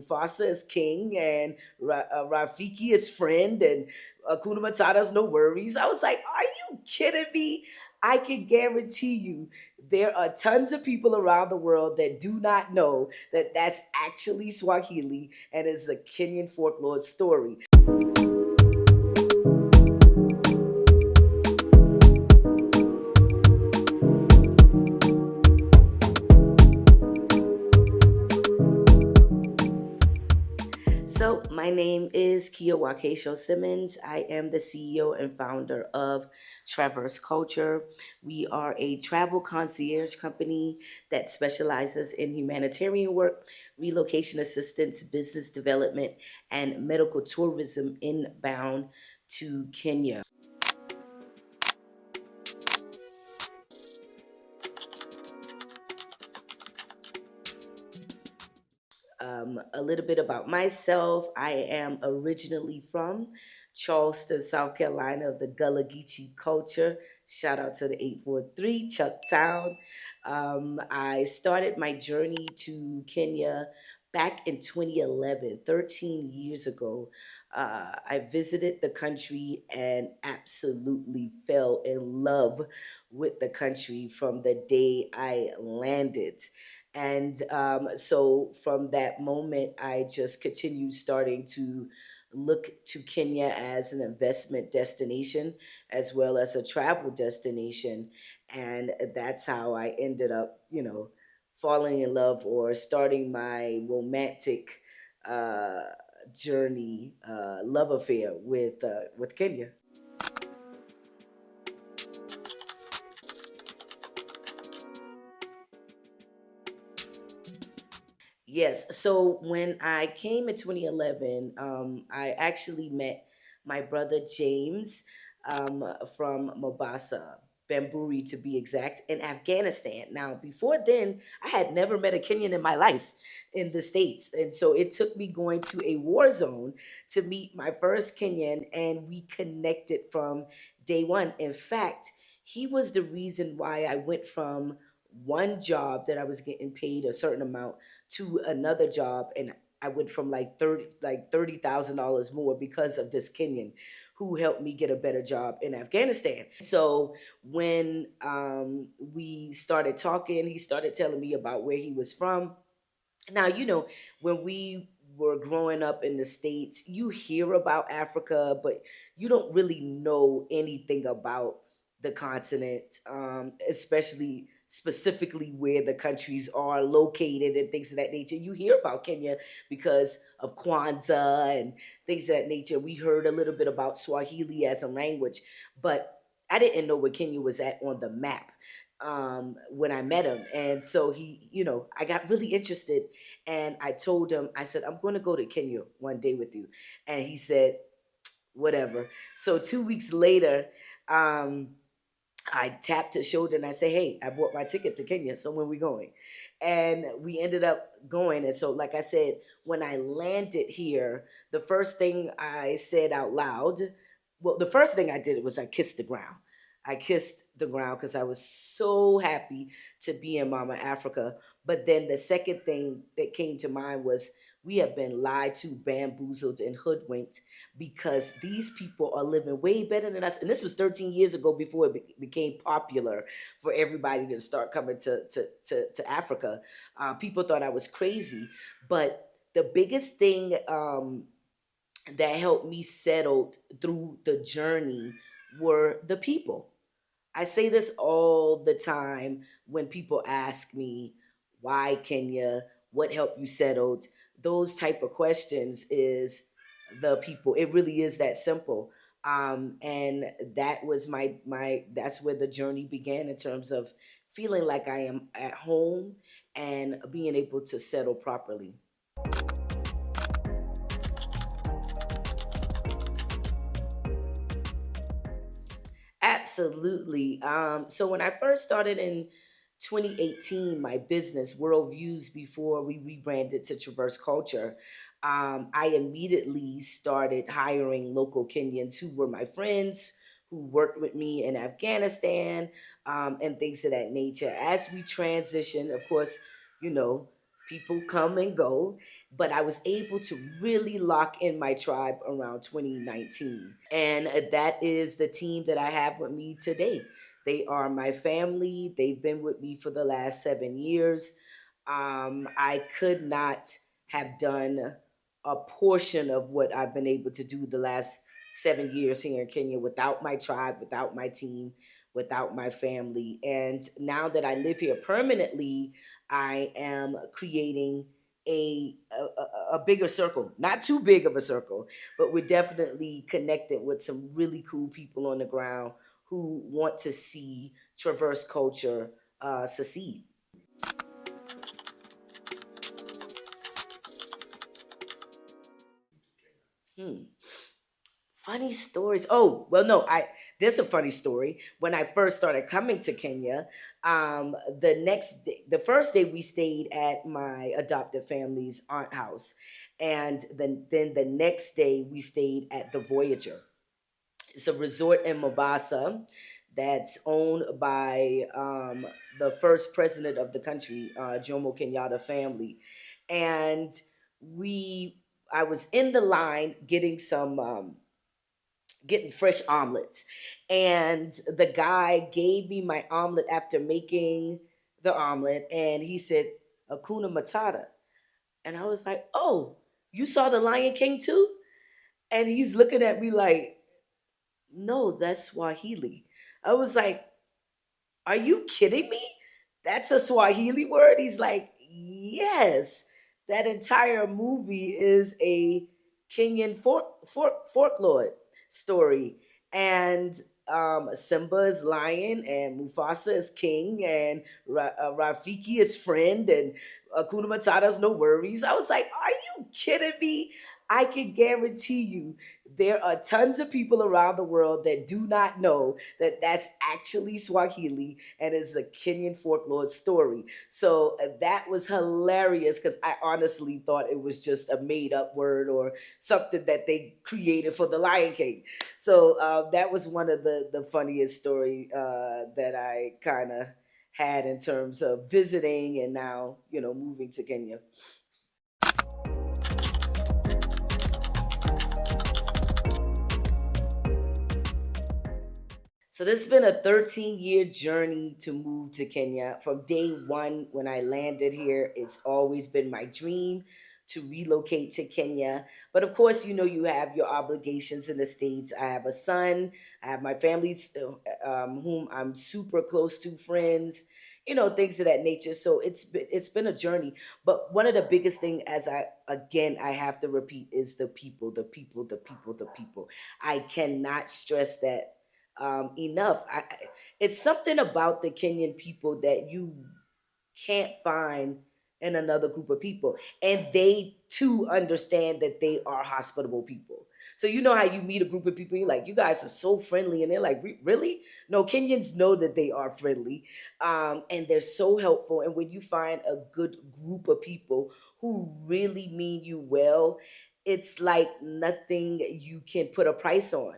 Mufasa is king, and Rafiki is friend, and Akuna Matata's no worries. I was like, are you kidding me? I can guarantee you there are tons of people around the world that do not know that that's actually Swahili and is a Kenyan folklore story. So, my name is Wakesho Simmons. I am the CEO and founder of Traverze Culture. We are a travel concierge company that specializes in humanitarian work, relocation assistance, business development, and medical tourism inbound to Kenya. A little bit about myself. I am originally from Charleston, South Carolina, of the Gullah Geechee culture. Shout out to the 843 Chuck Town. I started my journey to Kenya back in 2011, 13 years ago. I visited the country and absolutely fell in love with the country from the day I landed. And so from that moment, I just continued starting to look to Kenya as an investment destination as well as a travel destination. And that's how I ended up, falling in love or starting my romantic uh, journey, love affair with Kenya. Yes. So when I came in 2011, I actually met my brother James from Mombasa, Bamburi to be exact, in Afghanistan. Now, before then, I had never met a Kenyan in my life in the States. And so it took me going to a war zone to meet my first Kenyan, and we connected from day one. In fact, he was the reason why I went from one job that I was getting paid a certain amount to another job, and I went from like $30,000 more because of this Kenyan who helped me get a better job in Afghanistan. So when we started talking, he started telling me about where he was from. Now, when we were growing up in the States, you hear about Africa, but you don't really know anything about the continent, especially specifically where the countries are located and things of that nature. You hear about Kenya because of Kwanzaa and things of that nature. We heard a little bit about Swahili as a language, but I didn't know where Kenya was at on the map when I met him. And so I got really interested, and I told him, I said, I'm going to go to Kenya one day with you. And he said, whatever. So 2 weeks later, um, I tapped his shoulder and I said, hey, I bought my ticket to Kenya. So when we going? And we ended up going. And so, like I said, when I landed here, the first thing I said out loud, well, the first thing I did was I kissed the ground. I kissed the ground because I was so happy to be in Mama Africa. But then the second thing that came to mind was we have been lied to, bamboozled, and hoodwinked because these people are living way better than us. And this was 13 years ago before it became popular for everybody to start coming to Africa. People thought I was crazy. But the biggest thing that helped me settle through the journey were the people. I say this all the time when people ask me, why Kenya? What helped you settled? Those type of questions is the people. It really is that simple. And that was that's where the journey began in terms of feeling like I am at home and being able to settle properly. Absolutely. So when I first started in 2018, my business, Worldviews, before we rebranded to Traverse Culture, I immediately started hiring local Kenyans who were my friends, who worked with me in Afghanistan, and things of that nature. As we transition, of course, you know, People come and go, but I was able to really lock in my tribe around 2019. And that is the team that I have with me today. They are my family. They've been with me for the last 7 years. I could not have done a portion of what I've been able to do the last 7 years here in Kenya without my tribe, without my team, without my family. And now that I live here permanently, I am creating a bigger circle, not too big of a circle, but we're definitely connected with some really cool people on the ground who want to see Traverse Culture succeed. Hmm. Funny stories. Oh, well, no, I there's a funny story. When I first started coming to Kenya, the first day we stayed at my adopted family's aunt house, and then the next day we stayed at the Voyager. It's a resort in Mombasa that's owned by the first president of the country, Jomo Kenyatta family, and we. I was in the line getting fresh omelets. And the guy gave me my omelet after making the omelet, and he said, Akuna Matata. And I was like, oh, you saw the Lion King too? And he's looking at me like, no, that's Swahili. I was like, are you kidding me? That's a Swahili word? He's like, yes. That entire movie is a Kenyan folklore story. And Simba is lion, and Mufasa is king, and Rafiki is friend, and Akuna Matata's no worries. I was like, are you kidding me? I can guarantee you there are tons of people around the world that do not know that that's actually Swahili and is a Kenyan folklore story. So that was hilarious because I honestly thought it was just a made up word or something that they created for the Lion King. So that was one of the funniest story that I kind of had in terms of visiting and now moving to Kenya. So this has been a 13-year journey to move to Kenya. From day one when I landed here, it's always been my dream to relocate to Kenya. But of course, you have your obligations in the States. I have a son, I have my family, whom I'm super close to, friends, things of that nature. So it's been a journey. But one of the biggest thing, as I have to repeat, is the people, the people, the people, the people. I cannot stress that enough. It's something about the Kenyan people that you can't find in another group of people. And they too understand that they are hospitable people. So you know how you meet a group of people, you're like, you guys are so friendly. And they're like, Really? No, Kenyans know that they are friendly. And they're so helpful. And when you find a good group of people who really mean you well, it's like nothing you can put a price on.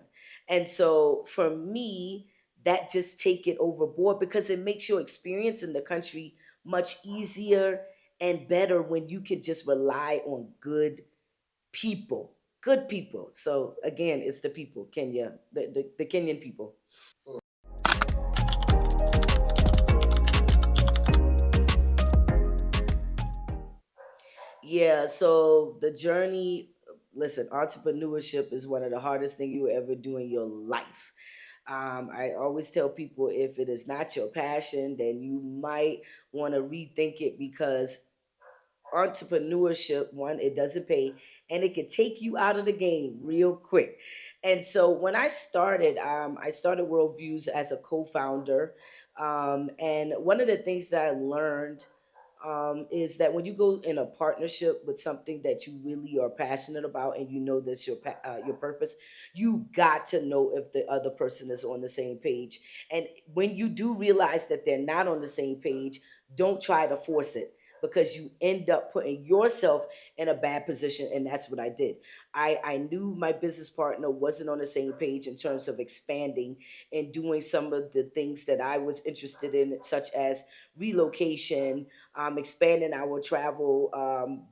And so for me, that just take it overboard because it makes your experience in the country much easier and better when you can just rely on good people. Good people. So again, it's the people, Kenya, the Kenyan people. Yeah, so the journey, listen, entrepreneurship is one of the hardest things you ever do in your life. I always tell people if it is not your passion, then you might want to rethink it because entrepreneurship, one, it doesn't pay and it can take you out of the game real quick. And so when I started Worldviews as a co-founder. And one of the things that I learned is that when you go in a partnership with something that you really are passionate about and you know that's your purpose, you got to know if the other person is on the same page. And when you do realize that they're not on the same page, don't try to force it. because you end up putting yourself in a bad position. And that's what I did. I knew my business partner wasn't on the same page in terms of expanding and doing some of the things that I was interested in, such as relocation, expanding our travel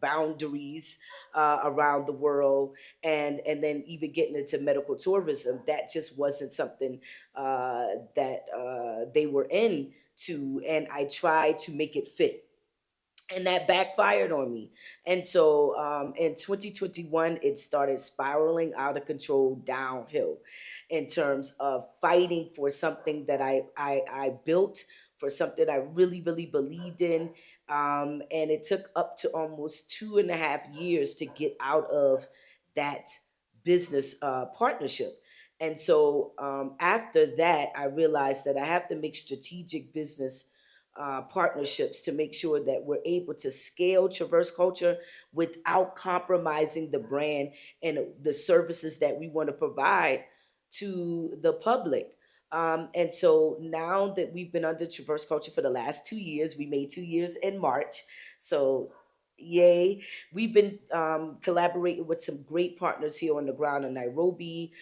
boundaries around the world, and then even getting into medical tourism. That just wasn't something that they were into, and I tried to make it fit, and that backfired on me. And so in 2021, it started spiraling out of control downhill in terms of fighting for something that I built, for something I really, really believed in. And it took up to almost 2.5 years to get out of that business partnership. And so after that, I realized that I have to make strategic business partnerships to make sure that we're able to scale Traverse Culture without compromising the brand and the services that we want to provide to the public. And so now that we've been under Traverse Culture for the last 2 years, we made 2 years in March. So yay. We've been collaborating with some great partners here on the ground in Nairobi,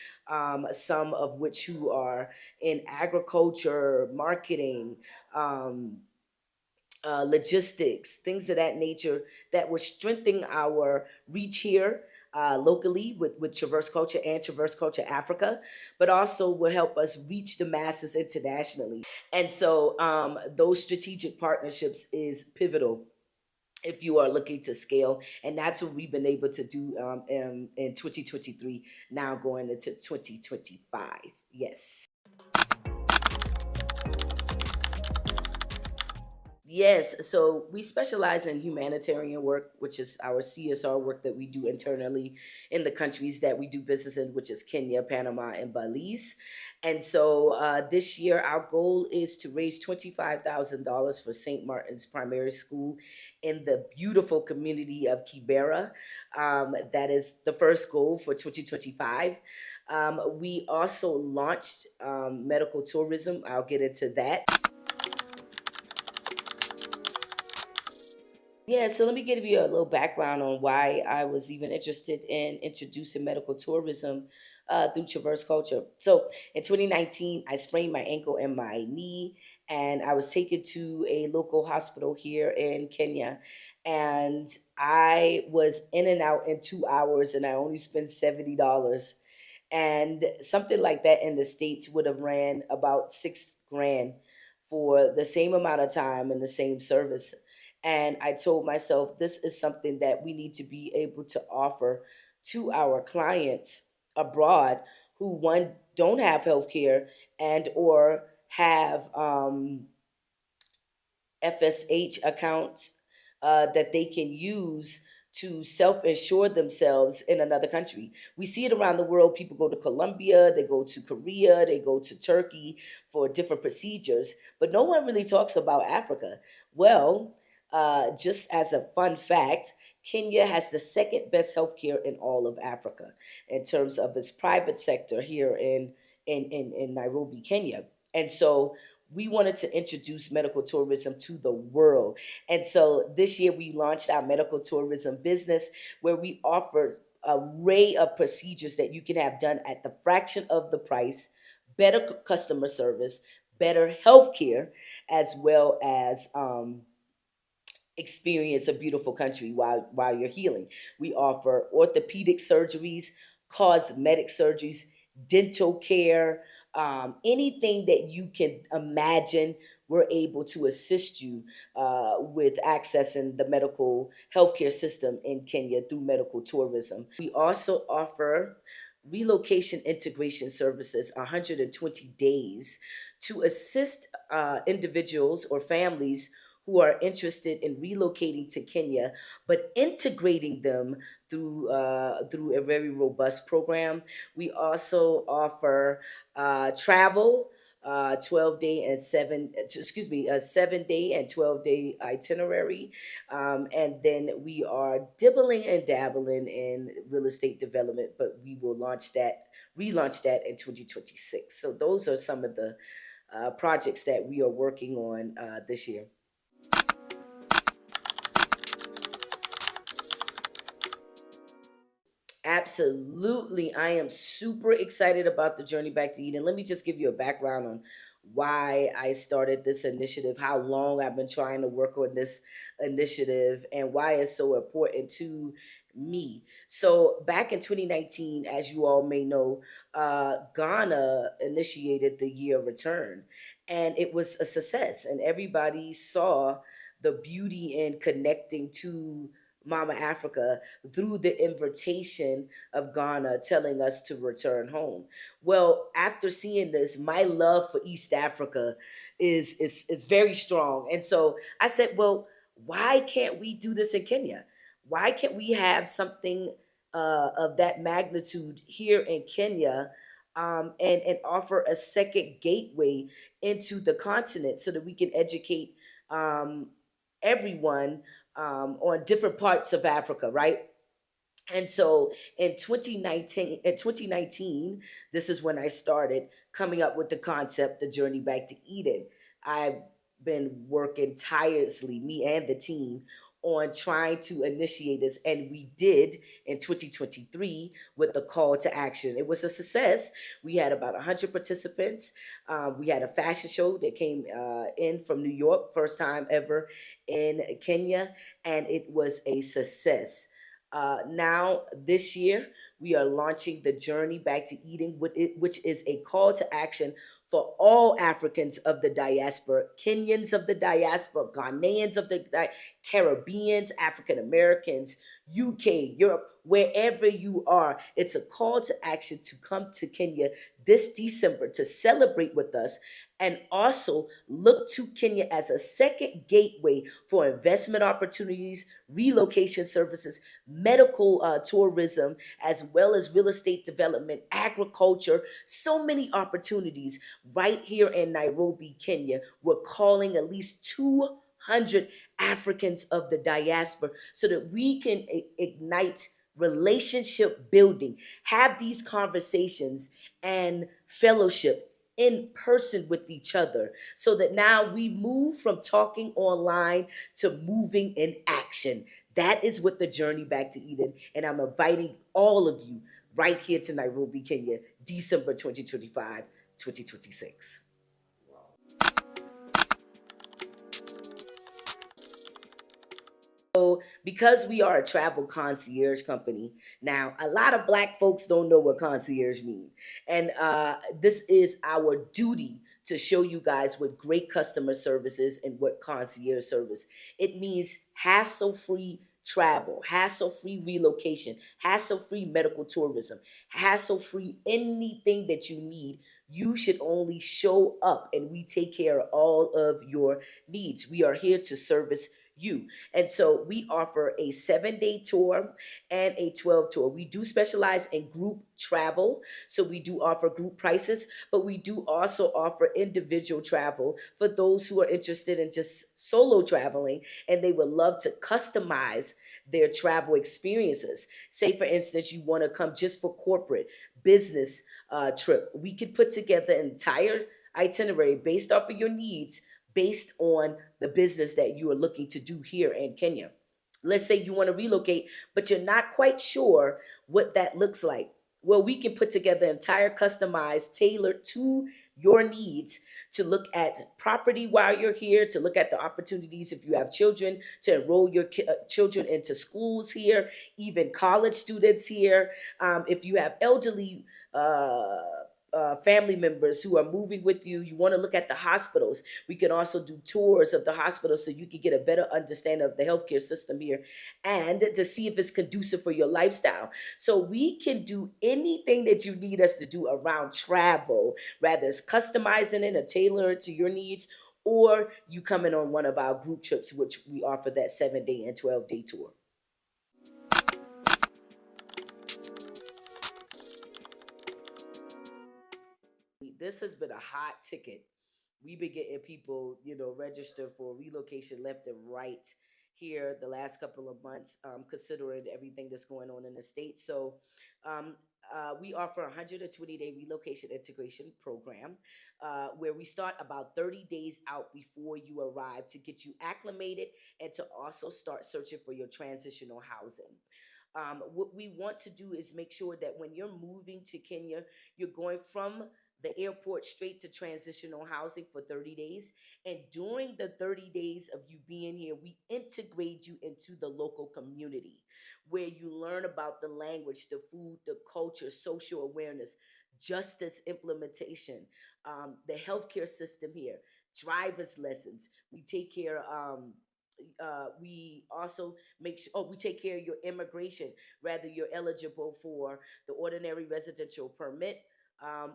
some of which who are in agriculture, marketing, um, logistics, things of that nature that will strengthen our reach here locally with Traverse Culture and Traverse Culture Africa, but also will help us reach the masses internationally. And so those strategic partnerships is pivotal if you are looking to scale. And that's what we've been able to do in 2023, now going into 2025. Yes. Yes, so we specialize in humanitarian work, which is our CSR work that we do internally in the countries that we do business in, which is Kenya, Panama, and Belize. And so this year, our goal is to raise $25,000 for St. Martin's Primary School in the beautiful community of Kibera. That is the first goal for 2025. We also launched medical tourism. I'll get into that. Yeah, so let me give you a little background on why I was even interested in introducing medical tourism through Traverse Culture. So in 2019, I sprained my ankle and my knee, and I was taken to a local hospital here in Kenya. And I was in and out in 2 hours, and I only spent $70. And something like that in the States would have ran about 6 grand for the same amount of time and the same service. And I told myself, this is something that we need to be able to offer to our clients abroad who, one, don't have health care and or have FSH accounts that they can use to self-insure themselves in another country. We see it around the world. People go to Colombia, they go to Korea, they go to Turkey for different procedures, but no one really talks about Africa. Well, just as a fun fact, Kenya has the second best healthcare in all of Africa in terms of its private sector here in Nairobi, Kenya. And so we wanted to introduce medical tourism to the world. And so this year we launched our medical tourism business where we offer array of procedures that you can have done at the fraction of the price, better customer service, better healthcare, as well as experience a beautiful country while you're healing. We offer orthopedic surgeries, cosmetic surgeries, dental care, anything that you can imagine. We're able to assist you with accessing the medical healthcare system in Kenya through medical tourism. We also offer relocation integration services 120 days to assist individuals or families who are interested in relocating to Kenya, but integrating them through a very robust program. We also offer travel. 12-day and excuse me, a 7-day and 12-day itinerary. And then we are dibbling and dabbling in real estate development, but we will relaunch that in 2026. So those are some of the projects that we are working on this year. Absolutely. I am super excited about the journey back to Eden. Let me just give you a background on why I started this initiative, how long I've been trying to work on this initiative, and why it's so important to me. So, back in 2019, as you all may know, Ghana initiated the year of return, and it was a success, and everybody saw the beauty in connecting to Mama Africa through the invitation of Ghana telling us to return home. Well, after seeing this, my love for East Africa is very strong. And so I said, well, why can't we do this in Kenya? Why can't we have something of that magnitude here in Kenya, and offer a second gateway into the continent so that we can educate everyone on different parts of Africa, right? And so in 2019, this is when I started coming up with the concept, the journey back to Eden. I've been working tirelessly, me and the team, on trying to initiate this, and we did in 2023 with the call to action. It was a success. We had about 100 participants. We had a fashion show that came in from New York, first time ever in Kenya, and it was a success. Now, this year, we are launching the Journey Back to Eden, which is a call to action for all Africans of the diaspora, Kenyans of the diaspora, Ghanaians of the Caribbeans, African Americans, UK, Europe, wherever you are. It's a call to action to come to Kenya this December to celebrate with us, and also look to Kenya as a second gateway for investment opportunities, relocation services, medical tourism, as well as real estate development, agriculture, so many opportunities right here in Nairobi, Kenya. We're calling at least 200 Africans of the diaspora so that we can ignite relationship building, have these conversations and fellowship in person with each other, so that now we move from talking online to moving in action. That is what the journey back to Eden. And I'm inviting all of you right here to Nairobi, Kenya, December 2025, 2026. So, because we are a travel concierge company, now a lot of black folks don't know what concierge mean, and this is our duty to show you guys what great customer service is and what concierge service. It means hassle-free travel, hassle-free relocation, hassle-free medical tourism, hassle-free anything that you need. You should only show up, and we take care of all of your needs. We are here to service you. And so we offer a 7-day tour and a 12 tour. We do specialize in group travel. So we do offer group prices, but we do also offer individual travel for those who are interested in just solo traveling and they would love to customize their travel experiences. Say, for instance, you want to come just for corporate business trip. We could put together an entire itinerary based off of your needs, based on the business that you are looking to do here in Kenya. Let's say you want to relocate, but you're not quite sure what that looks like. Well, we can put together entire customized, tailored to your needs to look at property while you're here, to look at the opportunities if you have children, to enroll your children into schools here, even college students here. If you have elderly family members who are moving with you, you want to look at the hospitals. We can also do tours of the hospitals so you can get a better understanding of the healthcare system here and to see if it's conducive for your lifestyle. So we can do anything that you need us to do around travel, whether it's customizing it or tailoring it to your needs, or you come in on one of our group trips, which we offer that 7-day and 12-day tour. This has been a hot ticket. We've been getting people, register for relocation left and right here the last couple of months, considering everything that's going on in the state. So, um, we offer a 120-day relocation integration program, where we start about 30 days out before you arrive to get you acclimated and to also start searching for your transitional housing. What we want to do is make sure that when you're moving to Kenya, you're going from the airport straight to transitional housing for 30 days. And during the 30 days of you being here, we integrate you into the local community where you learn about the language, the food, the culture, social awareness, justice implementation, the healthcare system here, driver's lessons. We take care. We also make sure, we take care of your immigration, whether you're eligible for the ordinary residential permit,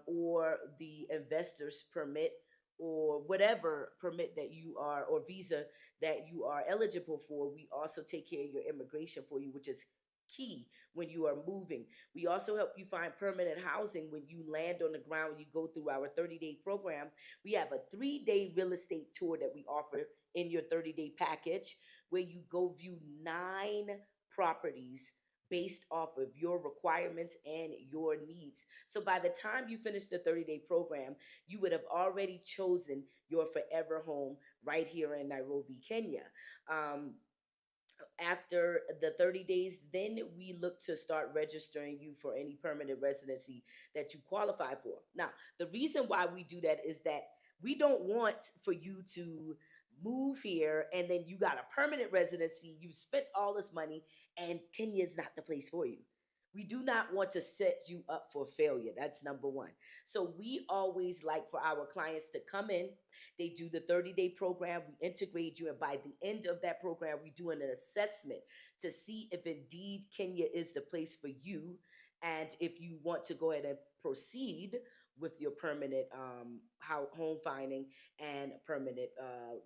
or the investor's permit, or whatever permit that you are, or visa that you are eligible for. We also take care of your immigration for you, which is key when you are moving. We also help you find permanent housing when you land on the ground. When you go through our 30-day program, we have a 3-day real estate tour that we offer in your 30-day package, where you go view 9 properties based off of your requirements and your needs. So by the time you finish the 30-day program, you would have already chosen your forever home right here in Nairobi, Kenya. Um, After the 30 days, then we look to start registering you for any permanent residency that you qualify for. Now, the reason why we do that is that we don't want for you to move here and then you got a permanent residency, you spent all this money, and Kenya is not the place for you. We do not want to set you up for failure. That's number one. So we always like for our clients to come in. They do the 30-day program. We integrate you. And by the end of that program, we do an assessment to see if indeed Kenya is the place for you. And if you want to go ahead and proceed with your permanent home finding and permanent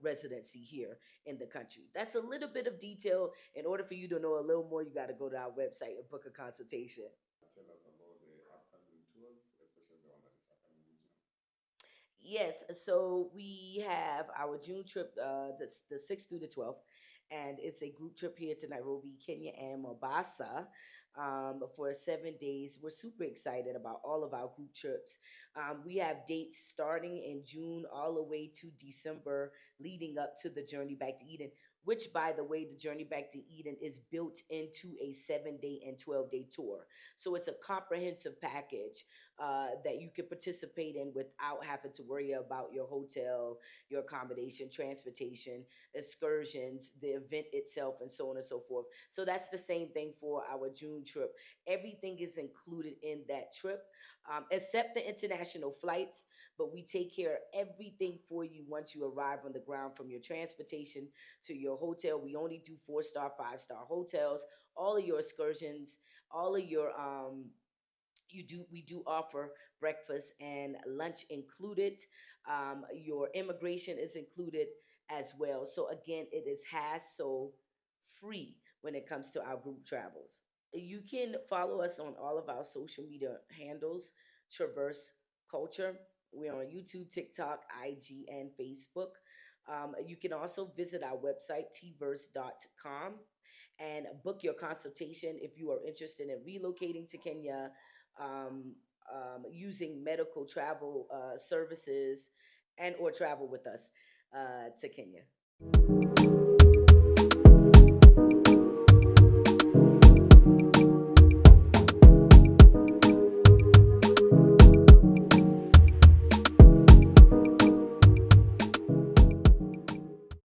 residency here in the country. That's a little bit of detail. In order for you to know a little more, you got to go to our website and book a consultation. Tell us about the upcoming tours, especially the one that is happening in June. Yes, so we have our June trip, the 6th through the 12th, and it's a group trip here to Nairobi, Kenya, and Mombasa, for 7 days. We're super excited about all of our group trips. We have dates starting in June all the way to December, leading up to the Journey Back to Eden, which, by the way, the Journey Back to Eden is built into a 7-day and 12-day tour. So it's a comprehensive package that you can participate in without having to worry about your hotel, your accommodation, transportation, excursions, the event itself, and so on and so forth. So that's the same thing for our June trip. Everything is included in that trip, except the international flights, but we take care of everything for you once you arrive on the ground, from your transportation to your hotel. We only do 4-star, 5-star hotels, all of your excursions, all of your we do offer breakfast and lunch included. Your immigration is included as well. So again, it is hassle free when it comes to our group travels. You can follow us on all of our social media handles: Traverse Culture. We're on YouTube, TikTok, IG, and Facebook. You can also visit our website, tverse.com, and book your consultation if you are interested in relocating to Kenya, um, using medical travel services, and or travel with us to Kenya.